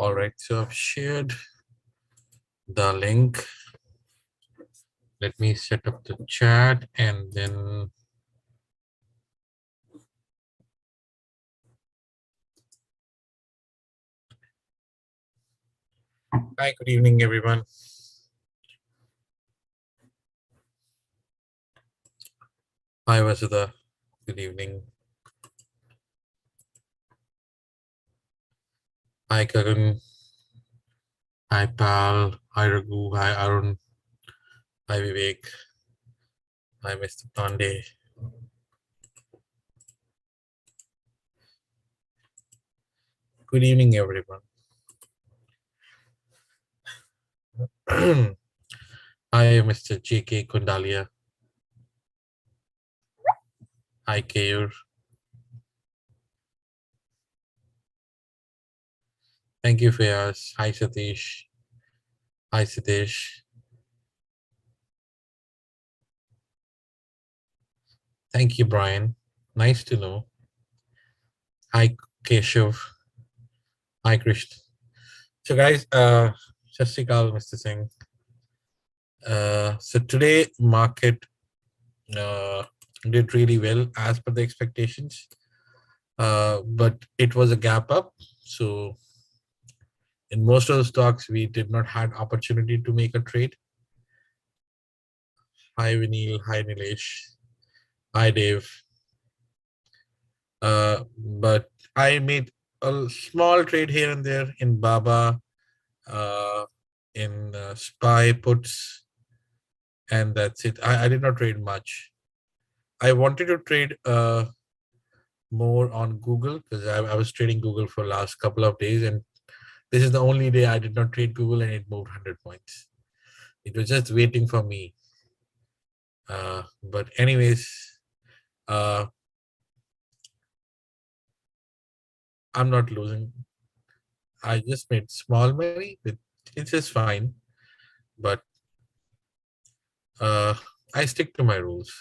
All right, so I've shared the link. Let me set up the chat and then hi, good evening, everyone. Hi, Vasudha. Good evening. Hi, Karan. Hi, Pal. Hi, Raghu. Hi, Arun. Hi, Vivek. Hi, Mr. Pandey. Good evening, everyone. Hi, Mr. JK Kundalia. Hi, Kayur. Thank you, Fayaz. Hi, Satish. Hi, Satish. Thank you, Brian. Nice to know. Hi, Keshav. Hi, Krishna. So, guys, Sat Sri Akal, Mr. Singh. So today market did really well as per the expectations, but it was a gap up. So in most of the stocks, we did not had opportunity to make a trade. Hi Vinil, hi Nilesh, hi Dave. But I made a small trade here and there in Baba, in SPY puts, and that's it. I did not trade much. I wanted to trade more on Google because I was trading Google for last couple of days, and this is the only day I did not trade Google and it moved 100 points. It was just waiting for me. But anyways, uh, I'm not losing. I just made small money. It's just fine. But uh, I stick to my rules.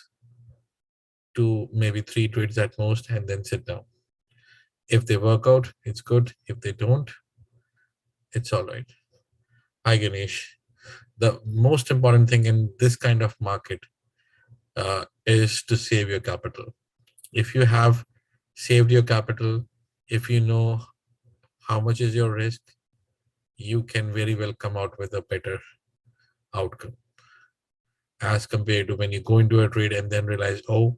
Two, maybe three trades at most, and then sit down. If they work out, it's good. If they don't, it's all right. Hi, Ganesh. The most important thing in this kind of market is to save your capital. If you have saved your capital, if you know how much is your risk, you can very well come out with a better outcome as compared to when you go into a trade and then realize, oh,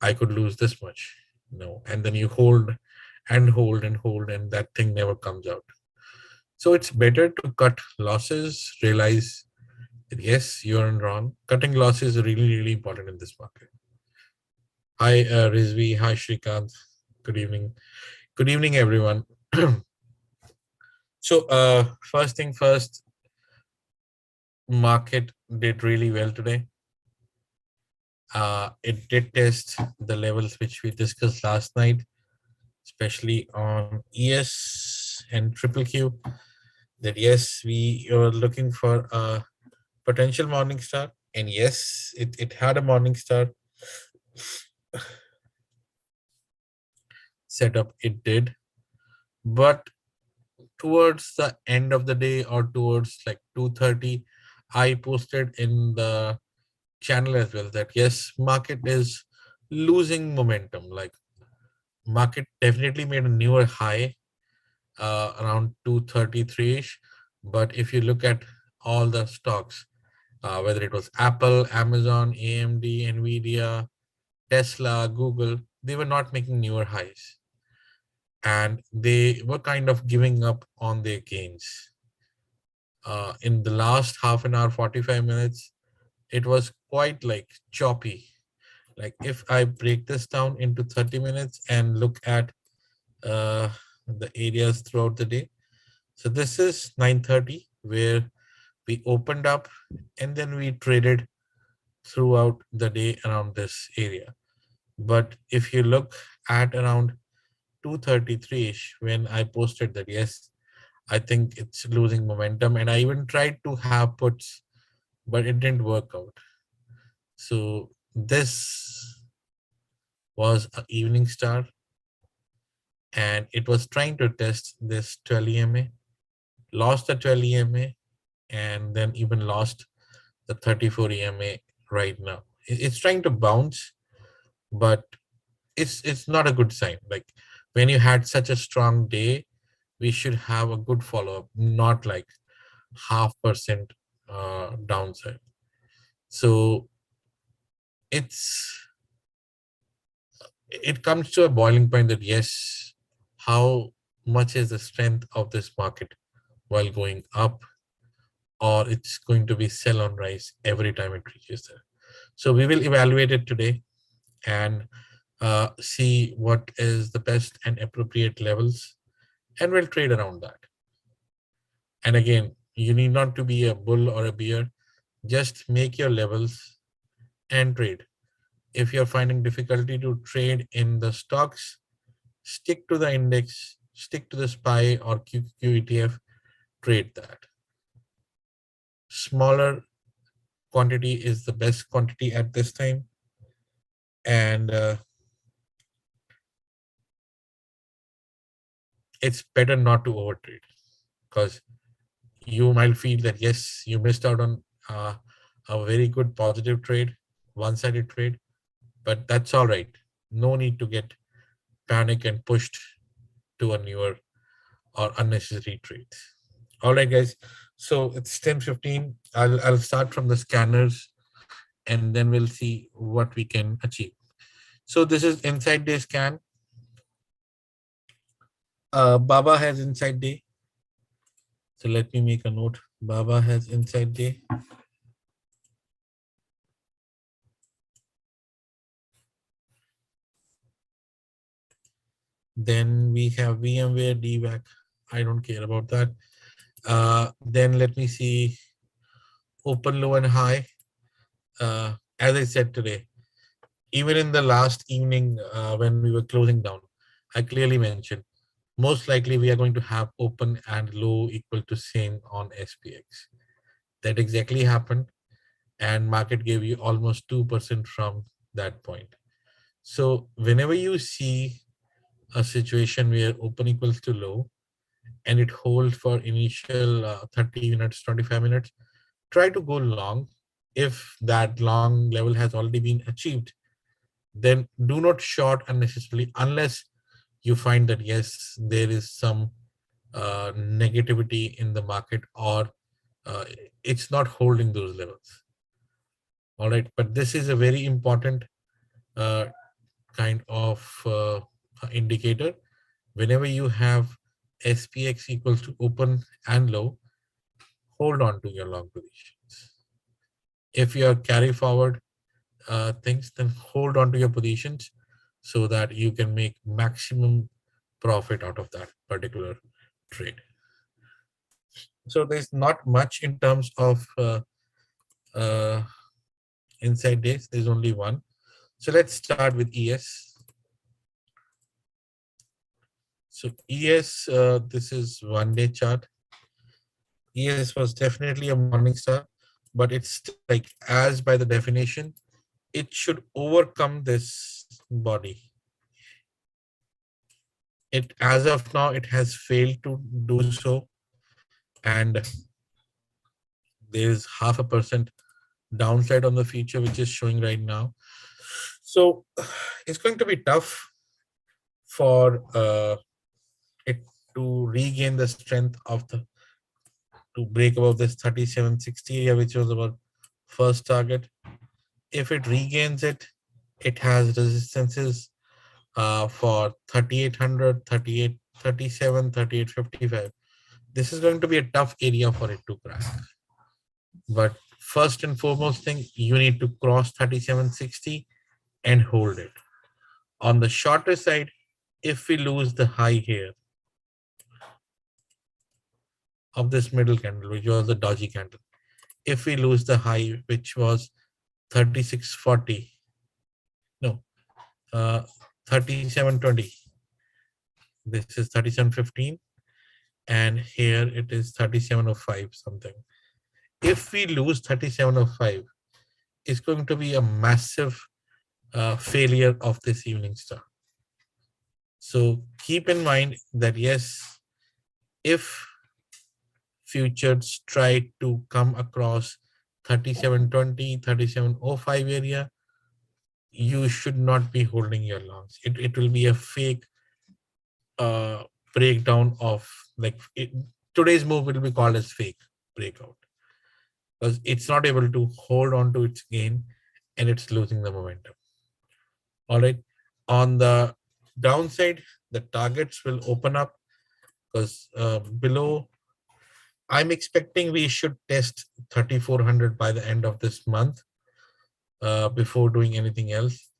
I could lose this much. No, and then you hold and hold and hold, and that thing never comes out. So it's better to cut losses, realize that yes, you're in wrong. Cutting losses is really, really important in this market. Hi, Rizvi. Hi, Shrikant. Good evening. Good evening, everyone. So, first thing first, market did really well today. It did test the levels which we discussed last night, especially on ES and Triple Q. That yes, we are looking for a potential morning star, and yes, it had a morning star setup. It did, but towards the end of the day or towards like 2:30, I posted in the channel as well that yes, market is losing momentum. Like market definitely made a newer high around 233ish, but if you look at all the stocks, whether it was Apple, Amazon, AMD, Nvidia, Tesla, Google, they were not making newer highs, and they were kind of giving up on their gains. In the last half an hour, 45 minutes, it was quite like choppy. Like if I break this down into 30 minutes and look at the areas throughout the day. So this is 9:30 where we opened up and then we traded throughout the day around this area. But if you look at around 2:33ish when I posted that, yes, I think it's losing momentum. And I even tried to have puts, but it didn't work out. So this was an evening star and it was trying to test this 12 EMA. lost the 12 EMA, and then even lost the 34 EMA right now. It's trying to bounce, but it's not a good sign. Like when you had such a strong day, we should have a good follow-up, not like 0.5% downside. So it's it comes to a boiling point that yes, how much is the strength of this market while going up, or it's going to be sell on rise every time it reaches there. So we will evaluate it today and see what is the best and appropriate levels, and we'll trade around that. And again, you need not to be a bull or a bear, just make your levels and trade. If you're finding difficulty to trade in the stocks, stick to the index, stick to the SPY or QQQ ETF, trade that. Smaller quantity is the best quantity at this time, and it's better not to overtrade, because you might feel that yes, you missed out on a very good positive trade, one-sided trade, but that's all right. No need to get panic and pushed to a newer or unnecessary trades. All right, guys. So it's 10:15. I'll start from the scanners, and then we'll see what we can achieve. So this is inside day scan. Baba has inside day. So let me make a note. Baba has inside day. Then we have VMware DVAC. I don't care about that. Then let me see open, low, and high. As I said today, even in the last evening when we were closing down, I clearly mentioned most likely we are going to have open and low equal to same on SPX. That exactly happened, and market gave you almost 2% from that point. So whenever you see a situation where open equals to low and it holds for initial 30 minutes, 25 minutes, try to go long. If that long level has already been achieved, then do not short unnecessarily unless you find that yes, there is some negativity in the market, or uh, it's not holding those levels. All right, but this is a very important uh, kind of indicator. Whenever you have SPX equals to open and low, hold on to your long positions. If you are carry forward things, then hold on to your positions so that you can make maximum profit out of that particular trade. So there's not much in terms of uh, inside days. There's only one. So let's start with ES. So ES, this is 1 day chart. ES was definitely a morning star, but it's like as by the definition, it should overcome this body. It as of now, it has failed to do so, and there is 0.5% downside on the future, which is showing right now. So it's going to be tough for it to regain the strength of the to break above this 3760 area, which was our first target. If it regains it, it has resistances for 3800, 38, 37, 3855. This is going to be a tough area for it to crack. But first and foremost thing, you need to cross 3760 and hold it. On the shorter side, if we lose the high here of this middle candle, which was the dodgy candle, if we lose the high, which was 3640, no, 3720, this is 3715, and here it is 3705 something. If we lose 3705, it's going to be a massive failure of this evening star. So keep in mind that yes, if futures try to come across 3720, 3705 area, you should not be holding your longs. It will be a fake uh, breakdown of like today's move will be called as fake breakout because it's not able to hold on to its gain and it's losing the momentum. All right. On the downside, the targets will open up because below, I'm expecting we should test 3400 by the end of this month before doing anything else.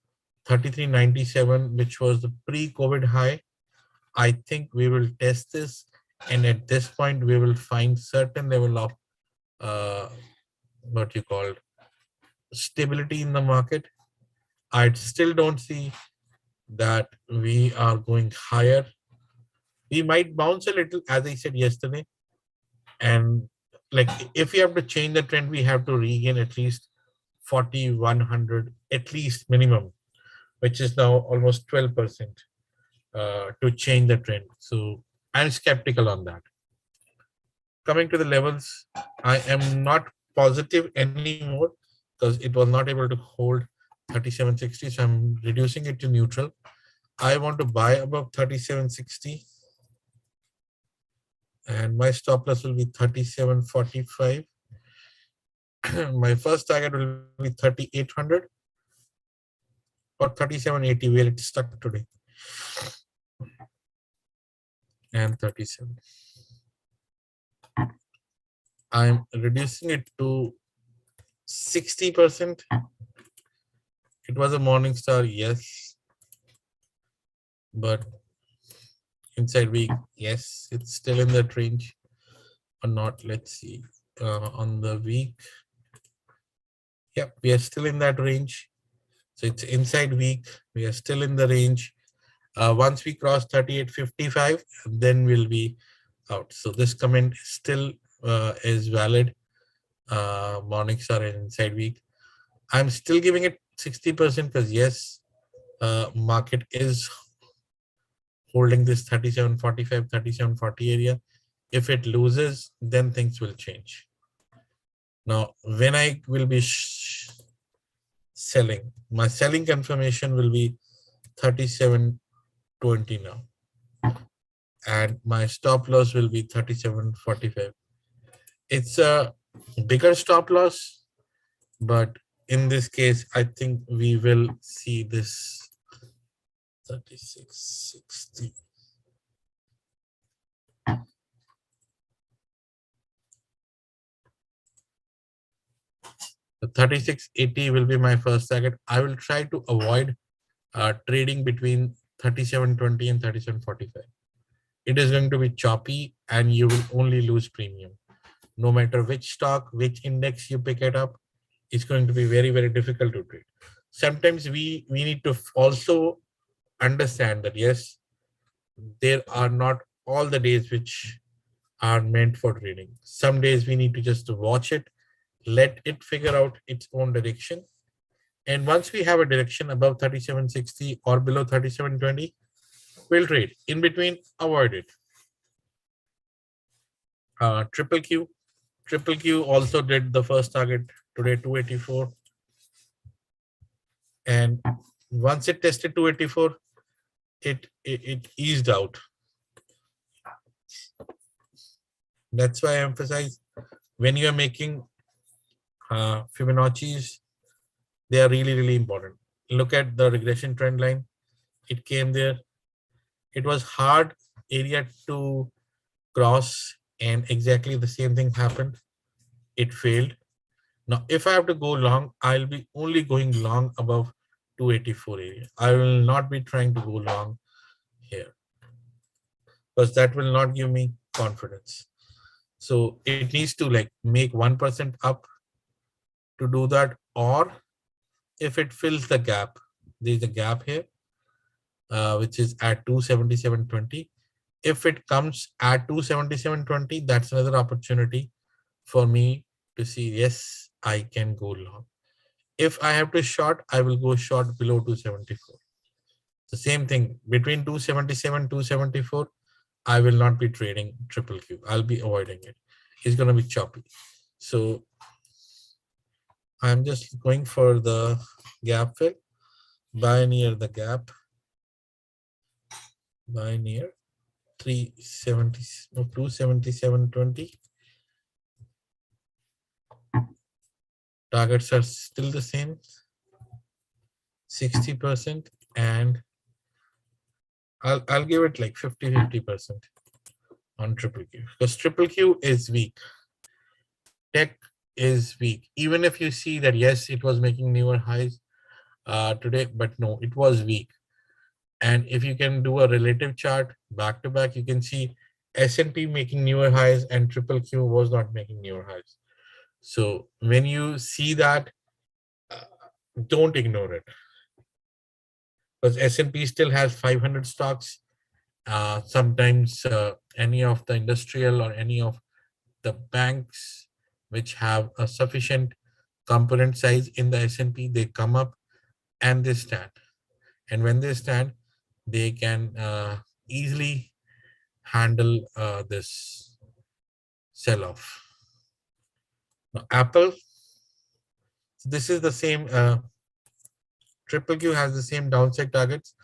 3397, which was the pre-COVID high, I think we will test this, and at this point we will find certain level of uh, what you call stability in the market. I still don't see that we are going higher. We might bounce a little, as I said yesterday, and like if we have to change the trend, we have to regain at least 4100 at least minimum, which is now almost 12% to change the trend. So I'm skeptical on that. Coming to the levels, I am not positive anymore because it was not able to hold 3760. So I'm reducing it to neutral. I want to buy above 3760. And my stop loss will be 3745. My first target will be 3800 or 3780 where it's stuck today. And 37. I'm reducing it to 60%. It was a morning star, yes. But inside week, yes, it's still in that range or not. Let's see. On the week, yep, we are still in that range. So it's inside week. We are still in the range. Once we cross 3855, then we'll be out. So this comment still is valid. Morning star and inside week. I'm still giving it 60% because yes, market is holding this 3745, 3740 area. If it loses, then things will change. Now, when I will be selling, my selling confirmation will be 3720 now. And my stop loss will be 3745. It's a bigger stop loss, but in this case, I think we will see this 3660. The 3680 will be my first target. I will try to avoid trading between 3720 and 3745. It is going to be choppy and you will only lose premium. No matter which stock, which index you pick it up, it's going to be very, very difficult to trade. Sometimes we need to also understand that, yes, there are not all the days which are meant for trading. Some days we need to just watch it, let it figure out its own direction. And once we have a direction above 3760 or below 3720, we'll trade. In between, avoid it. Triple Q. Triple Q also did the first target today, 284. And once it tested 284, it eased out. That's why I emphasize when you are making Fibonacci's, they are really, really important. Look at the regression trend line. It came there. It was hard area to cross, and exactly the same thing happened. It failed. Now, if I have to go long, I'll be only going long above 284 area. I will not be trying to go long here because that will not give me confidence. So it needs to like make 1% up to do that, or if it fills the gap, there's a gap here, which is at 277.20. If it comes at 277.20, that's another opportunity for me to see, yes, I can go long. If I have to short, I will go short below 274. The same thing between 277, 274, I will not be trading triple Q. I'll be avoiding it. It's going to be choppy. So I'm just going for the gap fill, buy near the gap, buy near 370, no, 277.20. Targets are still the same, 60%, and I'll give it like 50% on triple Q, because triple Q is weak. Tech is weak. Even if you see that, yes, it was making newer highs today, but no, it was weak. And if you can do a relative chart back to back, you can see S&P making newer highs and triple Q was not making newer highs. So when you see that, don't ignore it, because S&P still has 500 stocks. Sometimes any of the industrial or any of the banks which have a sufficient component size in the S&P, they come up and they stand. And when they stand, they can easily handle this sell-off. Now, Apple, this is the same. Triple Q has the same downside targets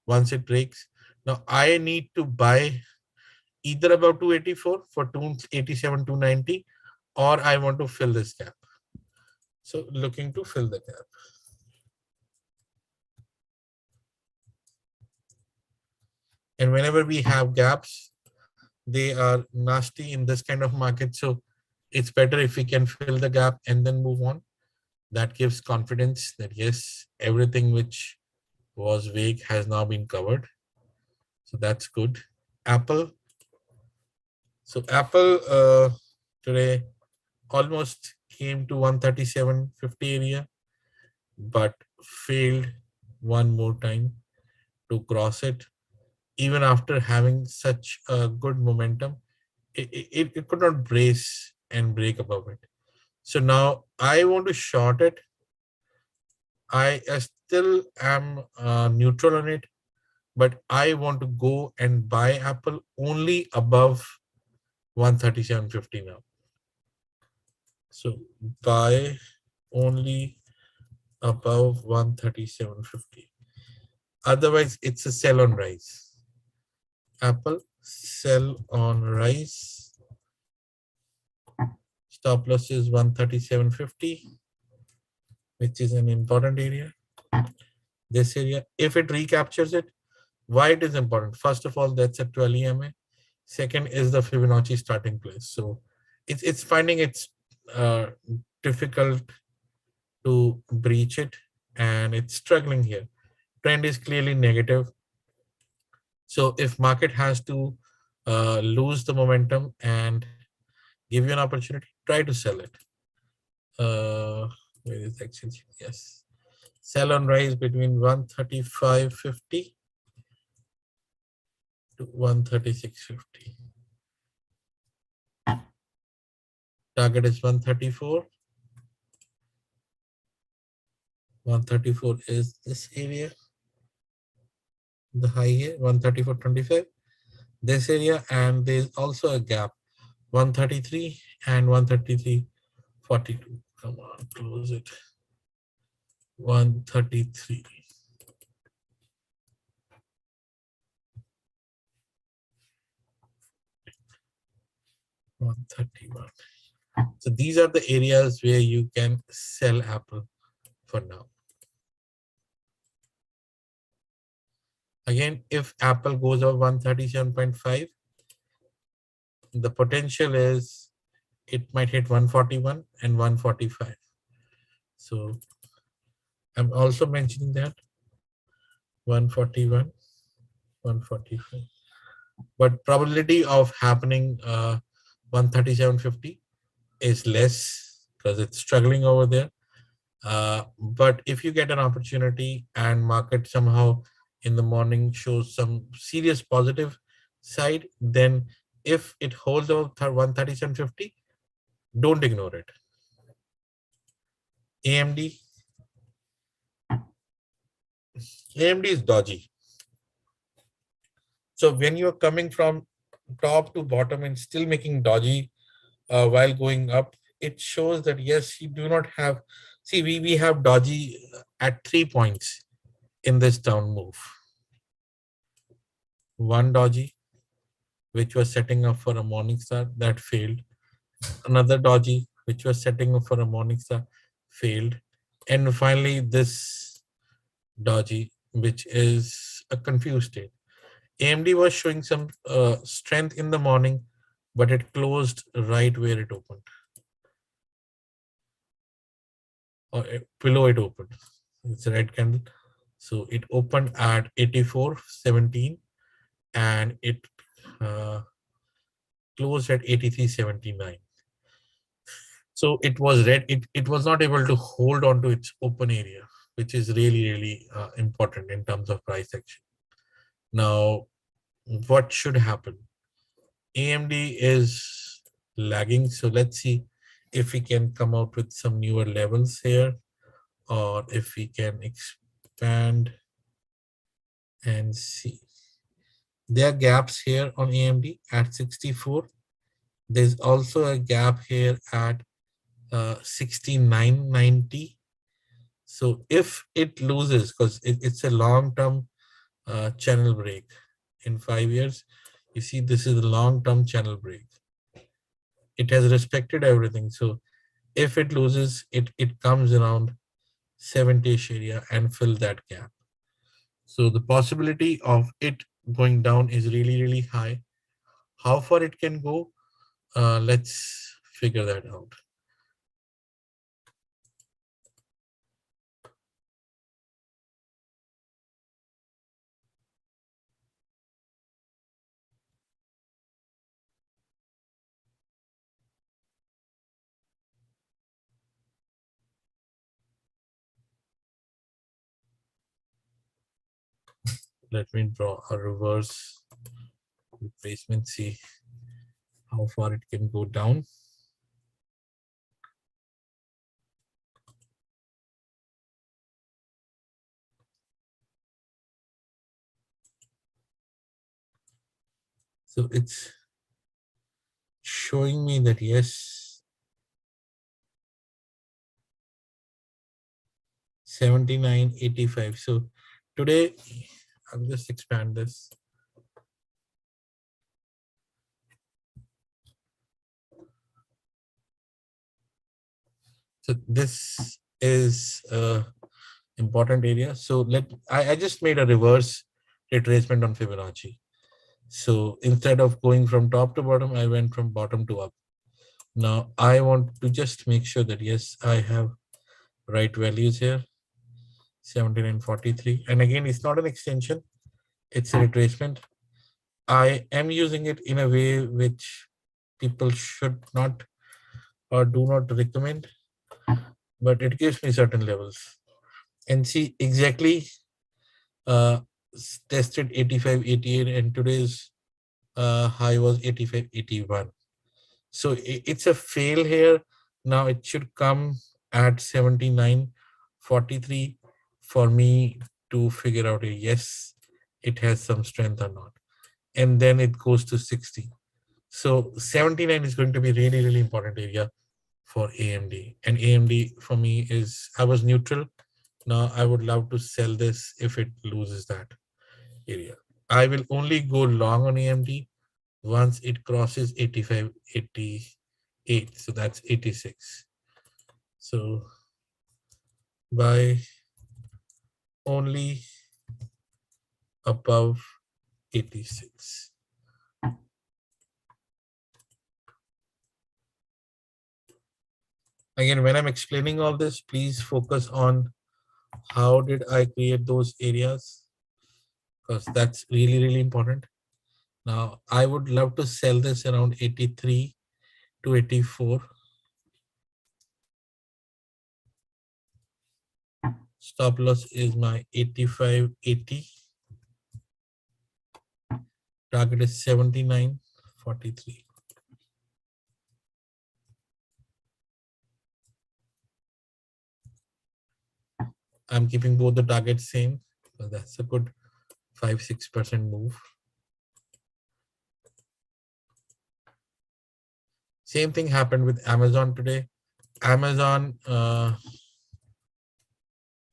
once it breaks. Now, I need to buy either about 284 for 287, 290, or I want to fill this gap. So looking to fill the gap. And whenever we have gaps, they are nasty in this kind of market. So it's better if we can fill the gap and then move on. That gives confidence that yes, everything which was vague has now been covered. So that's good. Apple. So Apple today almost came to 137.50 area, but failed one more time to cross it. Even after having such a good momentum, it could not brace and break above it. So now I want to short it. I still am neutral on it, but I want to go and buy Apple only above 137.50 now. So buy only above 137.50. Otherwise, it's a sell on rise. Apple, sell on rise. Stop loss is 137.50, which is an important area. This area, if it recaptures it, why it is important? First of all, that's a 12 EMA. Second is the Fibonacci starting place. So it's finding it's difficult to breach it, and it's struggling here. Trend is clearly negative. So if market has to lose the momentum and give you an opportunity, try to sell it. Where is the exchange? Yes. Sell on rise between 135.50 to 136.50. Target is 134. 134 is this area. The high here, 134.25. This area, and there's also a gap, 133 and 133.42. Come on, close it. 133. $131. So these are the areas where you can sell Apple for now. Again, if Apple goes over 137.5, the potential is it might hit 141 and 145. So I'm also mentioning that 141, 145. But probability of happening 137.50 is less because it's struggling over there. But if you get an opportunity and market somehow in the morning shows some serious positive side, then if it holds over 137.50, don't ignore it. AMD. AMD is dodgy. So when you're coming from top to bottom and still making dodgy while going up, it shows that yes, you do not have. See, we have dodgy at 3 points in this down move. One dodgy, which was setting up for a morning star, that failed. Another dodgy, which was setting up for a morning star, failed. And finally, this dodgy, which is a confused state. AMD was showing some strength in the morning, but it closed right where it opened, or below it opened. It's a red candle. So it opened at 84.17 and it uh, closed at 83.79. So it was red. It was not able to hold on to its open area, which is really, really important in terms of price action. Now, what should happen? AMD is lagging. So let's see if we can come out with some newer levels here, or if we can expand and see. There are gaps here on AMD at 64. There's also a gap here at 69.90. So if it loses, because it's a long-term channel break in 5 years, you see this is a long-term channel break. It has respected everything. So if it loses, it comes around 70-ish area and fill that gap. So the possibility of it going down is really, really high. How far it can go, let's figure that out. Let me draw a reverse retracement, see how far it can go down. So it's showing me that yes, 79.85. So today, I'll just expand this. So this is important area. So I just made a reverse retracement on Fibonacci. So instead of going from top to bottom, I went from bottom to up. Now I want to just make sure that yes, I have right values here, 79.43. And again, it's not an extension, it's a retracement. I am using it in a way which people should not or do not recommend, but it gives me certain levels. And see exactly uh, tested 85.88 and today's high was 85.81. So it's a fail here. Now it should come at 79.43 for me to figure out a yes, it has some strength or not. And then it goes to 60. So 79 is going to be really, really important area for AMD. And AMD for me is, I was neutral. Now I would love to sell this if it loses that area. I will only go long on AMD once it crosses 85.88. So that's 86. So buy only above 86. Again, when I'm explaining all this, please focus on how did I create those areas, because that's really, really important. Now, I would love to sell this around 83 to 84. Stop loss is my 85.80. Target is 79.43. I'm keeping both the targets same. So that's a good 5-6% move. Same thing happened with Amazon today. Amazon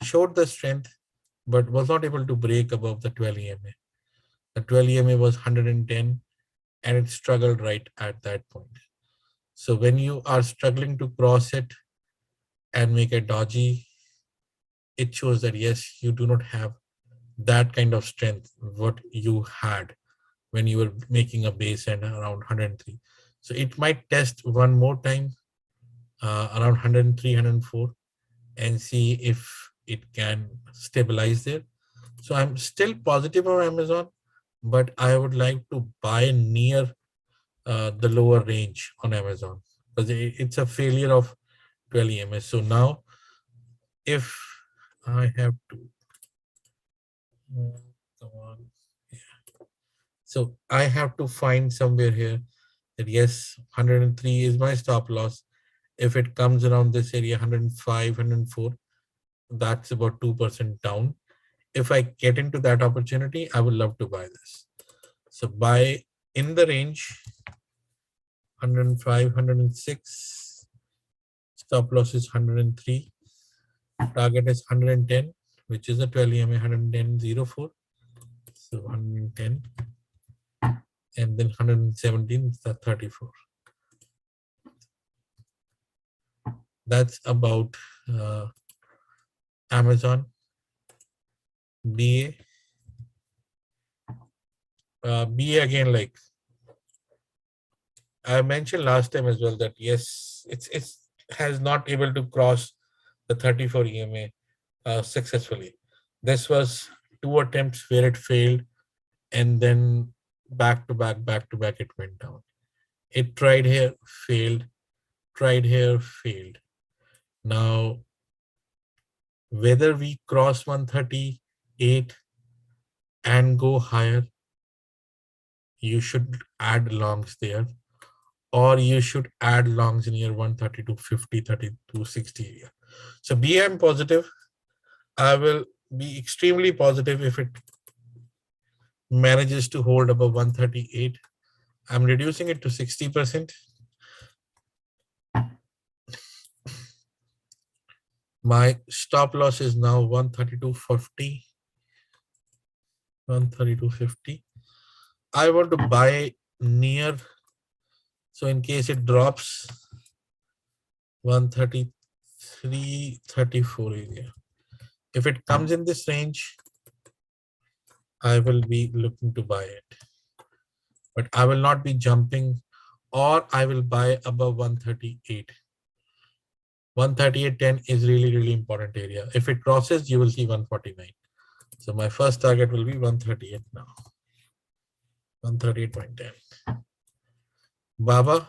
showed the strength, but was not able to break above the 12 EMA. The 12 EMA was 110 and it struggled right at that point. So when you are struggling to cross it and make a doji, it shows that yes, you do not have that kind of strength what you had when you were making a base and around 103. So it might test one more time around 103, 104 and see if it can stabilize there. So I'm still positive on Amazon, but I would like to buy near the lower range on Amazon because it's a failure of 12 EMS. So now if I have to, come on. So I have to find somewhere here that yes, 103 is my stop loss. If it comes around this area, 105, 104, that's about 2% down. If I get into that opportunity, I would love to buy this. So buy in the range 105, 106. Stop loss is 103. Target is 110, which is a 12 EMA 110.04. So 110. And then 117 is the 34. That's about Amazon. BA. BA again, like I mentioned last time as well that yes, it's has not able to cross the 34 EMA successfully. This was two attempts where it failed, and then back to back, it went down. It tried here, failed, tried here, failed. Now, whether we cross 138 and go higher, you should add longs there, or you should add longs in your 132.50, 32.60 area. So BM positive. I will be extremely positive if it manages to hold above 138. I'm reducing it to 60%. My stop loss is now 132.50. 132.50. I want to buy near. So in case it drops 133.34 area. If it comes in this range, I will be looking to buy it. But I will not be jumping, or I will buy above 138. 138.10 is really important area. If it crosses, you will see 149. So my first target will be 138 now. 138.10. Baba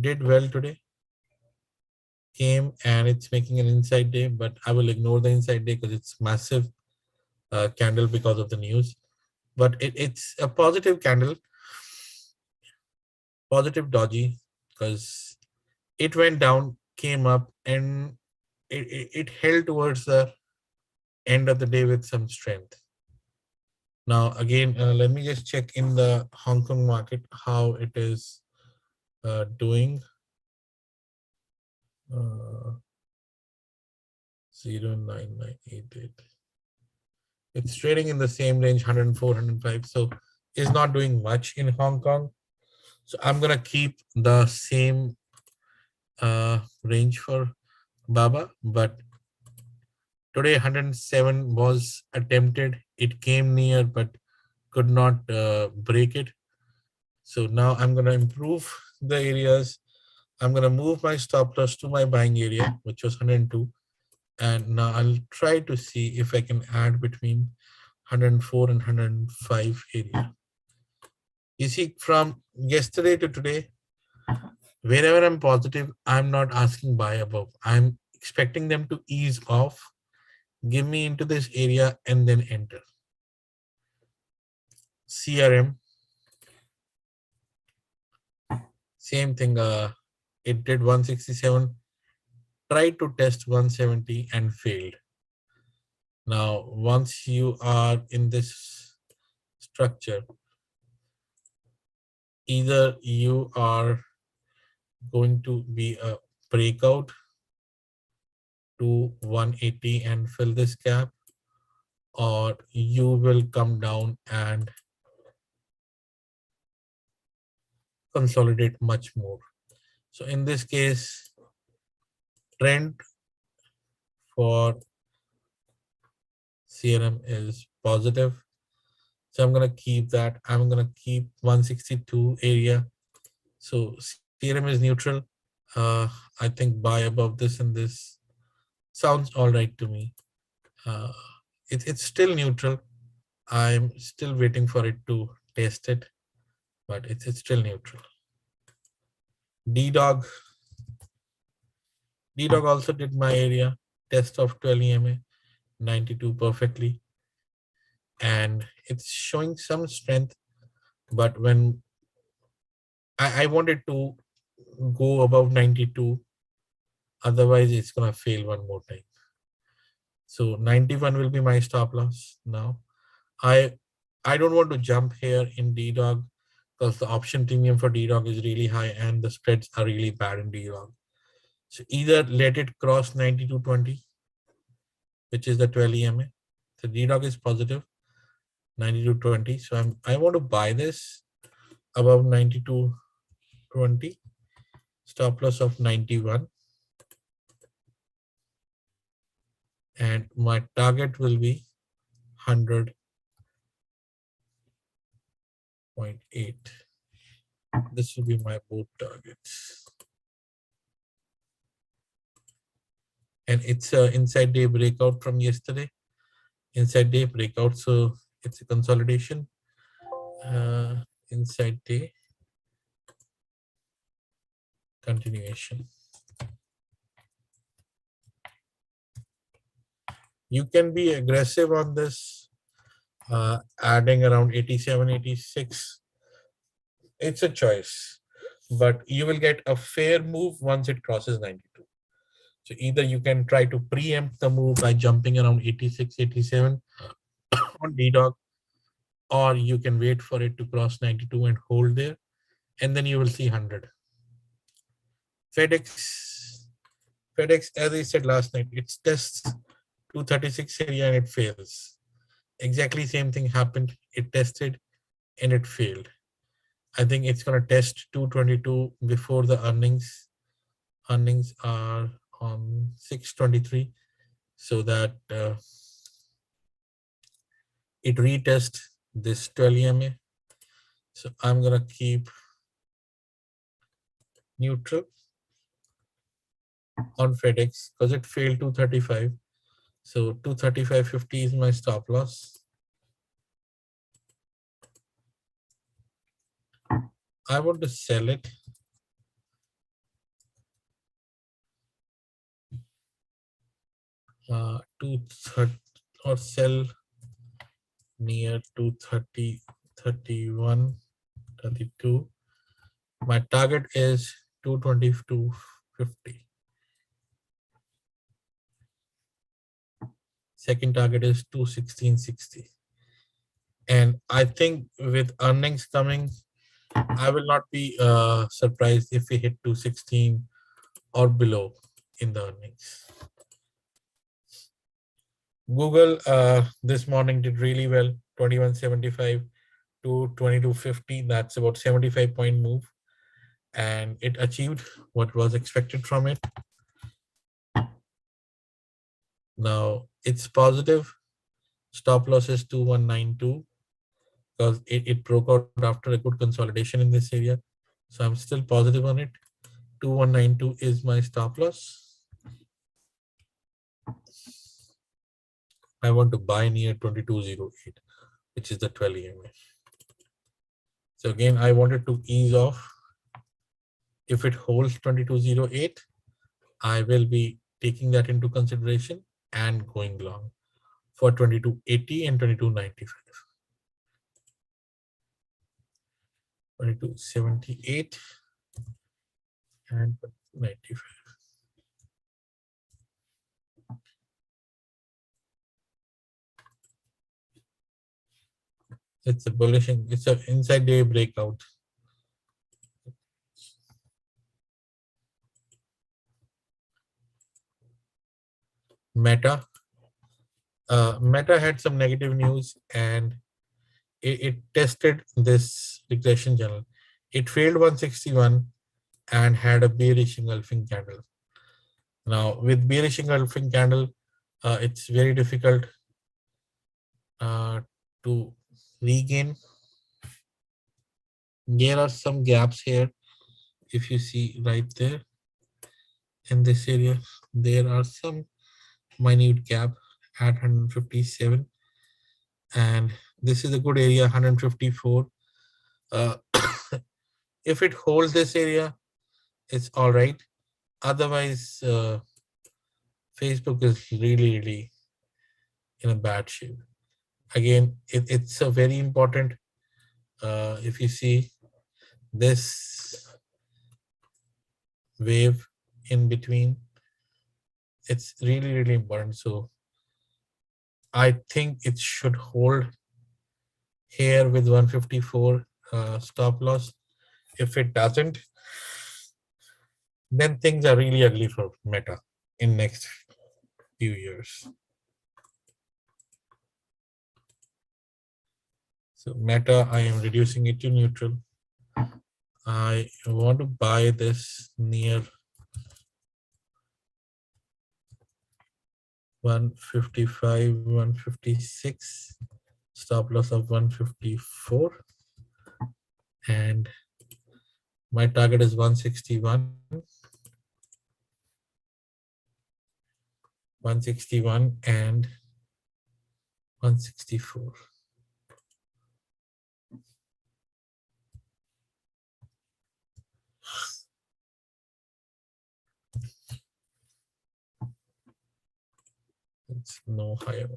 did well today. Came and it's making an inside day, but I will ignore the inside day because it's massive candle because of the news. But it's a positive candle, positive doji, because it went down, came up, and it held towards the end of the day with some strength. Now, again, let me just check in the Hong Kong market how it is doing. 0.9988. It's trading in the same range, 104, 105. So it's not doing much in Hong Kong. So I'm going to keep the same range for Baba, but today 107 was attempted. It came near, but could not break it. So now I'm going to improve the areas. I'm going to move my stop loss to my buying area, which was 102. And now I'll try to see if I can add between 104 and 105 area. You see, from yesterday to today, wherever I'm positive, I'm not asking buy above. I'm expecting them to ease off, give me into this area, and then enter. CRM, same thing. It did 167, tried to test 170 and failed. Now, once you are in this structure. Either you are going to be a breakout to 180 and fill this gap, or you will come down and consolidate much more. So in this case, trend for CRM is positive. So I'm going to keep that. I'm going to keep 162 area. So CRM is neutral. I think buy above this and this sounds all right to me. Uh, it's still neutral. I'm still waiting for it to test it, but it's still neutral. D-Dog also did my area test of 12 EMA, 92 perfectly, and it's showing some strength. But when I wanted to go above 92, otherwise it's gonna fail one more time. So 91 will be my stop loss now. I don't want to jump here in D-Dog because the option premium for D-Dog is really high and the spreads are really bad in D-Dog. So either let it cross 92.20, which is the 12 EMA. So D-Dog is positive, 92.20. So I want to buy this above 92.20, stop loss of 91. And my target will be 100.8. This will be my both targets. And it's a inside day breakout from yesterday. Inside day breakout, so it's a consolidation. Inside day continuation. You can be aggressive on this, adding around 87, 86. It's a choice, but you will get a fair move once it crosses 92. So either you can try to preempt the move by jumping around 86, 87 on D-Dog, or you can wait for it to cross 92 and hold there, and then you will see 100. Fedex, as I said last night, it tests 236 area and it fails. Exactly same thing happened. It tested and it failed. I think it's going to test 222 before the earnings. Earnings are on 623, so that it retests this 12 EMA. So I'm going to keep neutral on Fedex because it failed 235. So 235.50 is my stop loss. I want to sell it. Or sell near 230, 31, 32. My target is 222.50. Second target is 216.60. And I think with earnings coming, I will not be surprised if we hit 216 or below in the earnings. Google this morning did really well, 2175 to 2250. That's about 75-point move. And it achieved what was expected from it. Now it's positive. Stop loss is 2192 because it broke out after a good consolidation in this area. So I'm still positive on it. 2192 is my stop loss. I want to buy near 2208, which is the 12 EMA. So again, I wanted to ease off. If it holds 2208, I will be taking that into consideration and going long for 2280 and 2295. 2278 and 95. It's a bullish, it's an inside day breakout. Meta. Meta had some negative news and it tested this regression channel. It failed 161 and had a bearish engulfing candle. Now, with bearish engulfing candle, it's very difficult to regain. There are some gaps here. If you see right there in this area, there are some minute gap at 157, and this is a good area, 154. If it holds this area, it's all right. Otherwise, Facebook is really in a bad shape. Again, it's a very important. If you see this wave in between, it's really important. So I think it should hold here with 154 stop loss. If it doesn't, then things are really ugly for Meta in next few years. So Meta, I am reducing it to neutral. I want to buy this near 155, 156, stop loss of 154, and my target is 161, 161 and 164. It's no higher.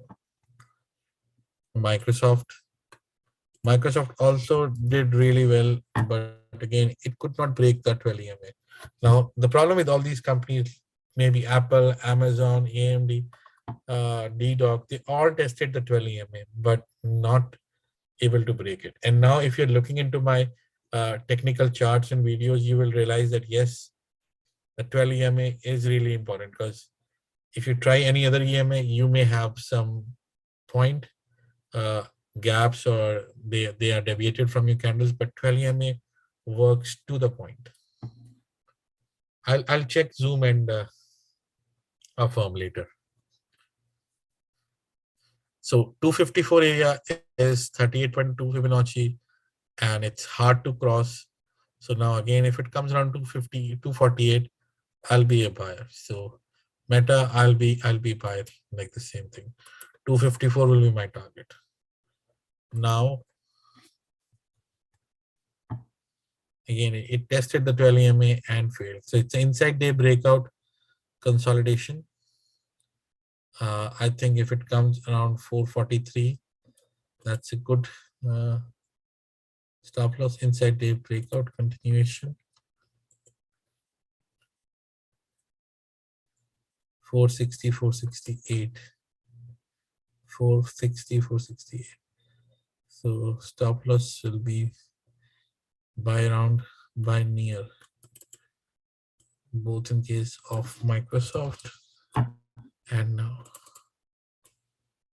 Microsoft also did really well, but again, it could not break the 12 EMA. Now, the problem with all these companies, maybe Apple, Amazon, AMD, DDoc, they all tested the 12 EMA, but not able to break it. And now, if you're looking into my technical charts and videos, you will realize that yes, the 12 EMA is really important, because if you try any other EMA, you may have some point gaps, or they are deviated from your candles, but 12 EMA works to the point. I'll check Zoom and affirm later. So 254 area is 38.2 Fibonacci, and it's hard to cross. So now again, if it comes around 250, 248, I'll be a buyer. So Meta, I'll be buyer, like the same thing. 254 will be my target. Now, again, it tested the 12 EMA and failed. So it's an inside day breakout consolidation. I think if it comes around 443, that's a good stop loss. Inside day breakout continuation. 460, 468, 460, 468. So stop loss will be buy around, buy near, both in case of Microsoft and now.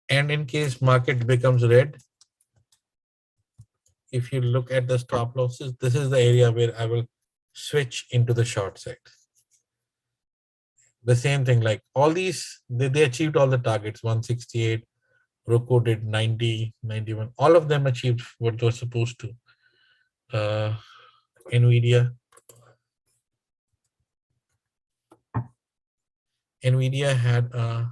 And in case market becomes red, if you look at the stop losses, this is the area where I will switch into the short side. The same thing, like all these, they achieved all the targets. 168, Roku did 90, 91. All of them achieved what they were supposed to. Nvidia had a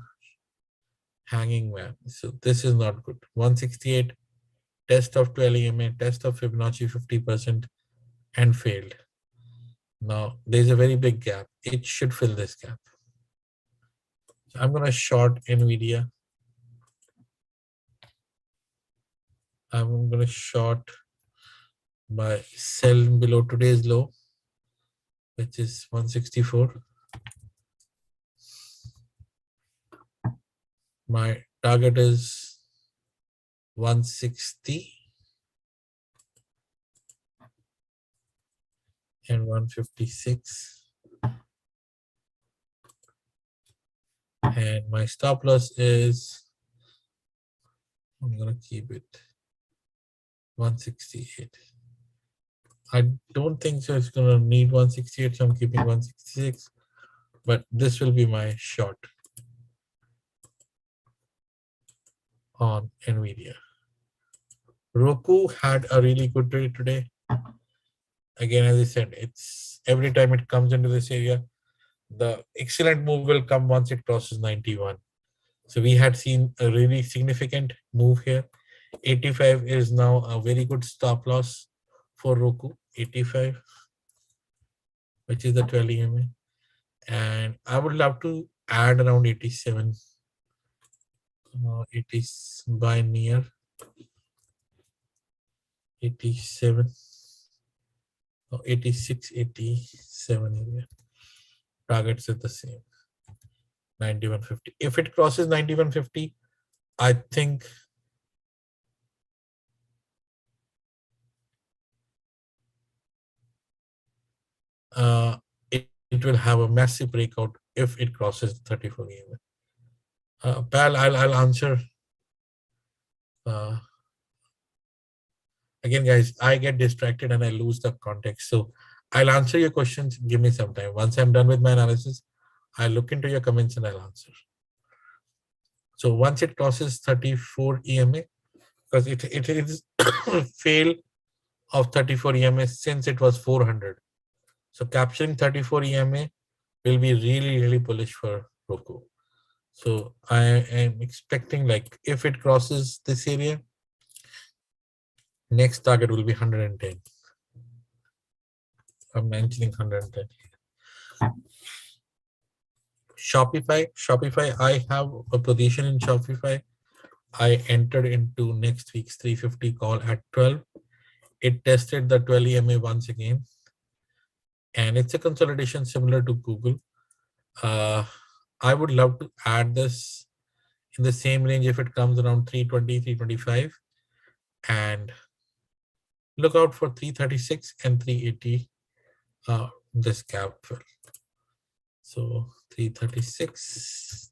hanging man. So this is not good. 168, test of 12 EMA, test of Fibonacci 50%, and failed. Now there's a very big gap. It should fill this gap. So I'm going to short Nvidia. I'm going to short by sell below today's low, which is 164. My target is 160. and 156. And my stop loss is, I'm gonna keep it 168. I don't think so it's gonna need 168, so I'm keeping 166, but this will be my short on Nvidia. Roku had a really good trade today. Again, as I said, it's every time it comes into this area, the excellent move will come once it crosses 91. So we had seen a really significant move here. 85 is now a very good stop loss for Roku. 85, which is the 12 EMA. And I would love to add around 87. It is by near 87. 86, 87 area. Targets are the same. 9150. If it crosses 9150, I think it will have a massive breakout if it crosses 34 EMA. Pal, I'll answer. Again, guys, I get distracted and I lose the context. So I'll answer your questions. Give me some time. Once I'm done with my analysis, I'll look into your comments and I'll answer. So once it crosses 34 EMA, because it is fail of 34 EMA since it was 400. So capturing 34 EMA will be really, really bullish for Roku. So I am expecting, like, if it crosses this area, next target will be 110. I'm mentioning 110. Shopify, I have a position in Shopify. I entered into next week's 350 call at 12. It tested the 12 EMA once again. And it's a consolidation similar to Google. I would love to add this in the same range if it comes around 320, 325. And look out for 336 and 380, this gap fill. So 336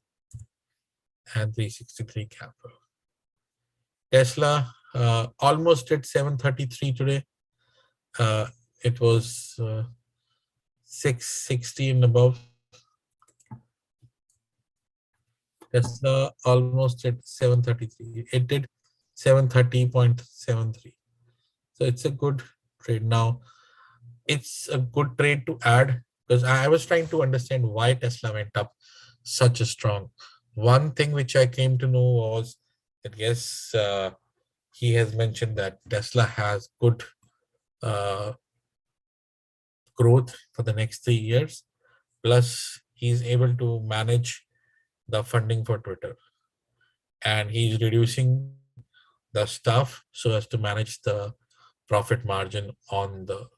and 363 gap fill. Tesla almost at 733 today. It was 660 and above. Tesla almost at 733. It did 730.73. So it's a good trade. Now, it's a good trade to add because I was trying to understand why Tesla went up such a strong. One thing which I came to know was that, yes, he has mentioned that Tesla has good growth for the next 3 years. Plus, he's able to manage the funding for Twitter. And he's reducing the staff so as to manage the profit margin on the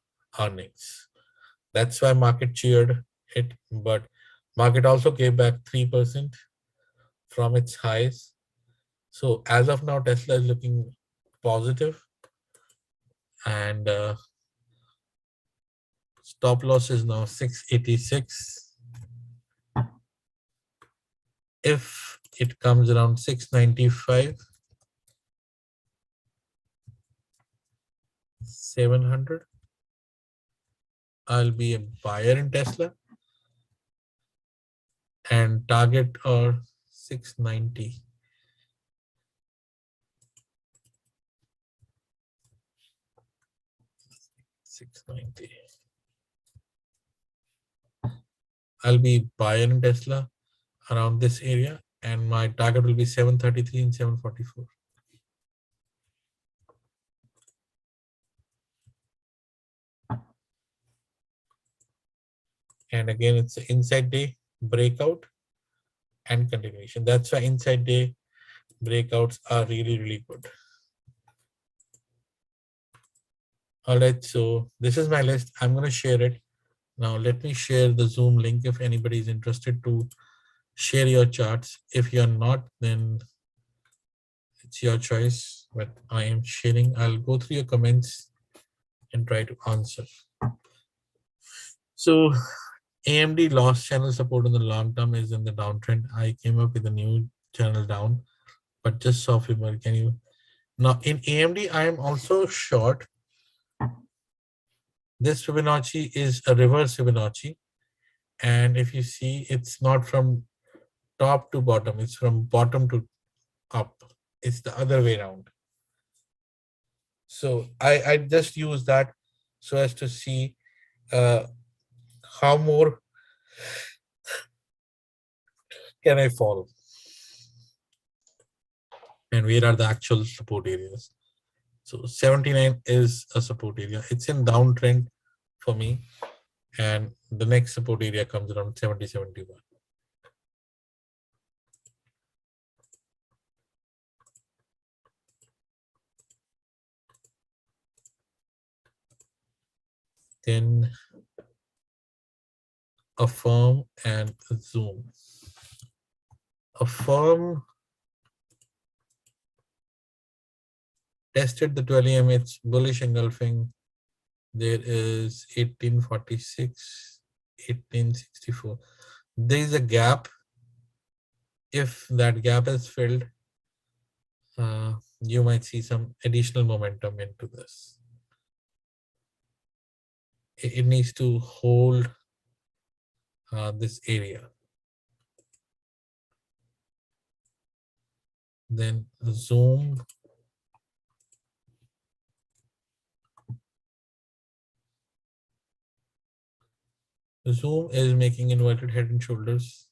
earnings. That's why market cheered it, but market also gave back 3% from its highs. So as of now, Tesla is looking positive, and stop loss is now 686. If it comes around 695, 700, I'll be a buyer in Tesla, and target or 690. I'll be buying in Tesla around this area, and my target will be 733 and 744. And again, it's an inside day breakout and continuation. That's why inside day breakouts are really, really good. All right, so this is my list. I'm going to share it. Now, let me share the Zoom link if anybody is interested to share your charts. If you're not, then it's your choice, but I am sharing. I'll go through your comments and try to answer. So AMD lost channel support in the long term is in the downtrend. I came up with a new channel down, but just saw Fibonacci. Can you now in AMD? I am also short. This Fibonacci is a reverse Fibonacci, and if you see, it's not from top to bottom; it's from bottom to up. It's the other way around. So I just use that so as to see uh, how more can I fall and where are the actual support areas. So 79 is a support area. It's in downtrend for me, and the next support area comes around 70, 71. Then Affirm and Zoom. Affirm tested the 12 EM, it's bullish engulfing. There is 1846, 1864. There is a gap. If that gap is filled, you might see some additional momentum into this. It needs to hold this area. Then Zoom. Zoom is making inverted head and shoulders.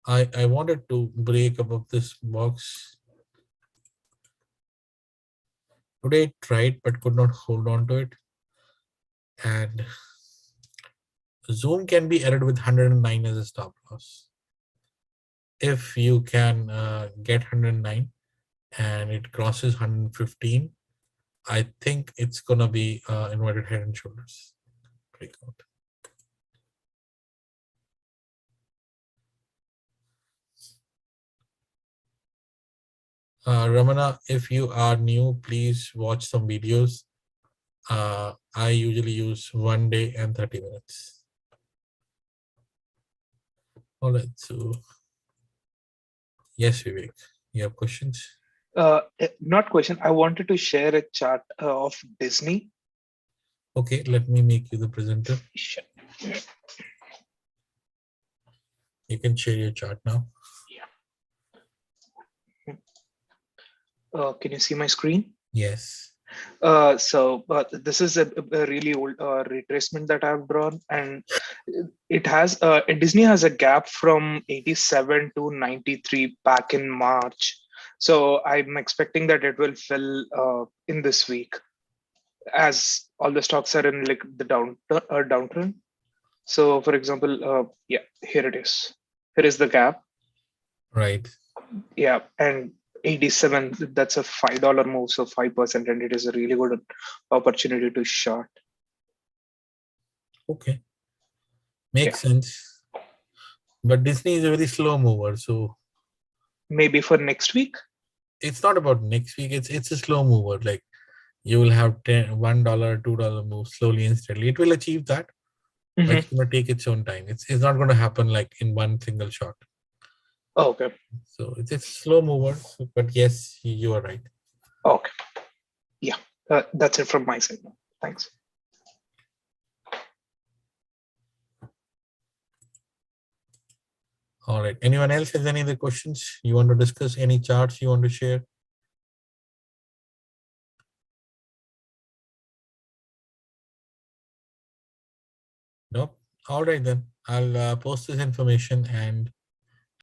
I wanted to break above this box. Today I tried but could not hold on to it. And Zoom can be added with 109 as a stop loss. If you can get 109 and it crosses 115, I think it's gonna be inverted head and shoulders breakout. Ramana, if you are new, please watch some videos. I usually use 1 day and 30 minutes. All right, so yes, Vivek, you have questions? Not question. I wanted to share a chart of Disney. Okay, let me make you the presenter. Sure. You can share your chart now. Yeah. Can you see my screen? Yes. This is a really old retracement that I've drawn, and it has Disney has a gap from 87 to 93 back in March. So I'm expecting that it will fill in this week, as all the stocks are in like the downtrend. So, for example, yeah, here it is. Here is the gap. Right. Yeah, and 87, that's a $5 move, so 5%, and it is a really good opportunity to short. Okay. Makes sense. But Disney is a very slow mover, so Maybe for next week. it's not about next week. It's a slow mover. Like you will have $1, $2 move slowly and steadily. It will achieve that, but Mm-hmm. it's gonna take its own time. It's not gonna happen like in one single shot. Oh, okay. So it's slow mover, but yes, you are right. Okay. Yeah, that's it from my side. Thanks. All right. Anyone else has any other questions you want to discuss? Any charts you want to share? No. All right then. I'll post this information and